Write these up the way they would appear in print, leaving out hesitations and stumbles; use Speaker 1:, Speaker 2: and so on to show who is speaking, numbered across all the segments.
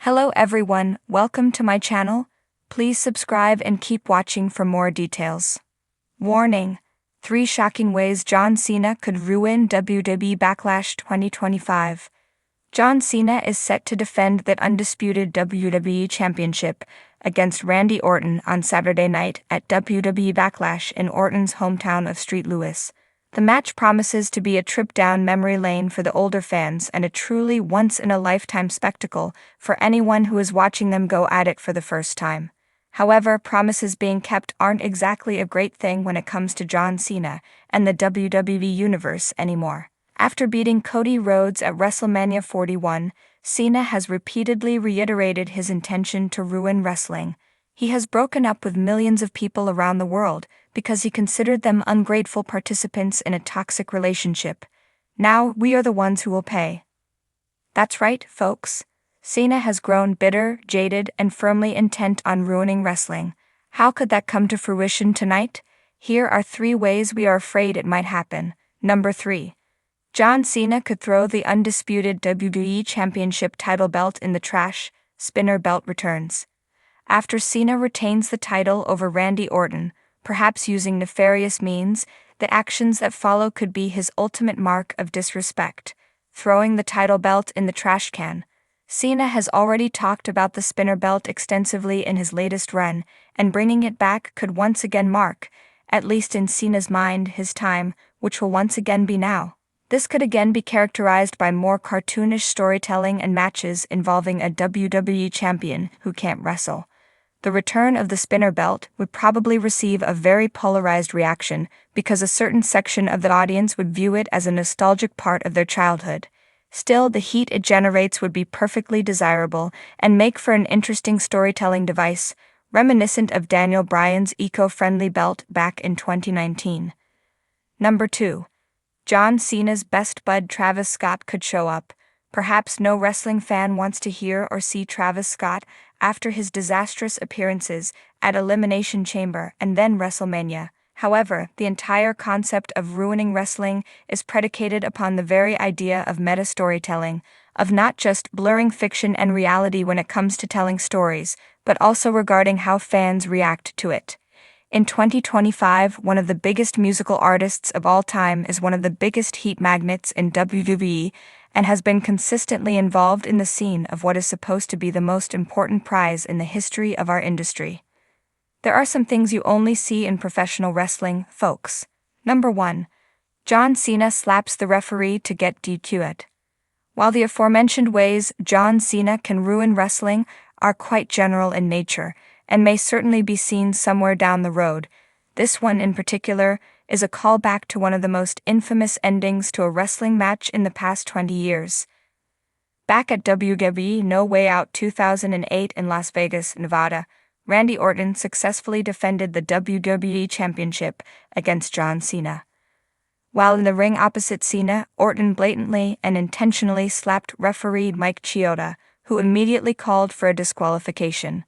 Speaker 1: Hello everyone, welcome to my channel. Please subscribe and keep watching for more details. Warning: 3 shocking ways John Cena could ruin WWE Backlash 2025. John Cena is set to defend that undisputed WWE Championship against Randy Orton on Saturday night at WWE Backlash in Orton's hometown of St. Louis. The match promises to be a trip down memory lane for the older fans and a truly once-in-a-lifetime spectacle for anyone who is watching them go at it for the first time. However, promises being kept aren't exactly a great thing when it comes to John Cena and the WWE Universe anymore. After beating Cody Rhodes at WrestleMania 41, Cena has repeatedly reiterated his intention to ruin wrestling. He has broken up with millions of people around the world because he considered them ungrateful participants in a toxic relationship. Now we are the ones who will pay. That's right, folks. Cena has grown bitter, jaded, and firmly intent on ruining wrestling. How could that come to fruition tonight? Here are 3 ways we are afraid it might happen. Number 3. John Cena could throw the undisputed WWE Championship title belt in the trash. Spinner belt returns. After Cena retains the title over Randy Orton, perhaps using nefarious means, the actions that follow could be his ultimate mark of disrespect: throwing the title belt in the trash can. Cena has already talked about the spinner belt extensively in his latest run, and bringing it back could once again mark, at least in Cena's mind, his time, which will once again be now. This could again be characterized by more cartoonish storytelling and matches involving a WWE champion who can't wrestle. The return of the spinner belt would probably receive a very polarized reaction because a certain section of the audience would view it as a nostalgic part of their childhood. Still, the heat it generates would be perfectly desirable and make for an interesting storytelling device, reminiscent of Daniel Bryan's eco-friendly belt back in 2019. Number 2. John Cena's best bud Travis Scott could show up. Perhaps no wrestling fan wants to hear or see Travis Scott after his disastrous appearances at Elimination Chamber and then WrestleMania. However, the entire concept of ruining wrestling is predicated upon the very idea of meta-storytelling, of not just blurring fiction and reality when it comes to telling stories, but also regarding how fans react to it. In 2025, one of the biggest musical artists of all time is one of the biggest heat magnets in WWE and has been consistently involved in the scene of what is supposed to be the most important prize in the history of our industry. There are some things you only see in professional wrestling, folks. Number 1. John Cena slaps the referee to get DQ'd. While the aforementioned ways John Cena can ruin wrestling are quite general in nature and may certainly be seen somewhere down the road, this one in particular is a callback to one of the most infamous endings to a wrestling match in the past 20 years. Back at WWE No Way Out 2008 in Las Vegas, Nevada, Randy Orton successfully defended the WWE Championship against John Cena. While in the ring opposite Cena, Orton blatantly and intentionally slapped referee Mike Chioda, who immediately called for a disqualification.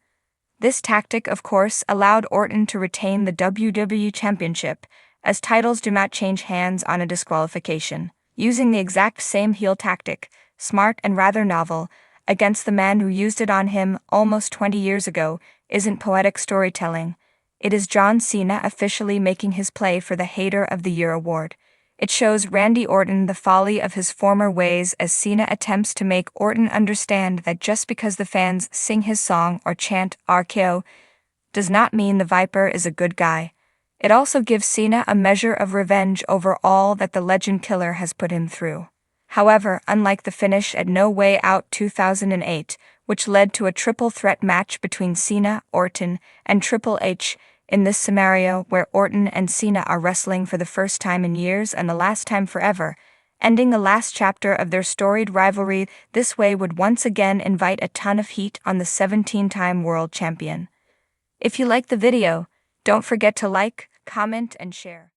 Speaker 1: This tactic, of course, allowed Orton to retain the WWE Championship, as titles do not change hands on a disqualification. Using the exact same heel tactic, smart and rather novel, against the man who used it on him almost 20 years ago, isn't poetic storytelling. It is John Cena officially making his play for the Hater of the Year award. It shows Randy Orton the folly of his former ways as Cena attempts to make Orton understand that just because the fans sing his song or chant RKO does not mean the Viper is a good guy. It also gives Cena a measure of revenge over all that the legend killer has put him through. However, unlike the finish at No Way Out 2008, which led to a triple threat match between Cena, Orton, and Triple H, in this scenario where Orton and Cena are wrestling for the first time in years and the last time forever, ending the last chapter of their storied rivalry, this way would once again invite a ton of heat on the 17-time world champion. If you like the video, don't forget to like, comment, and share.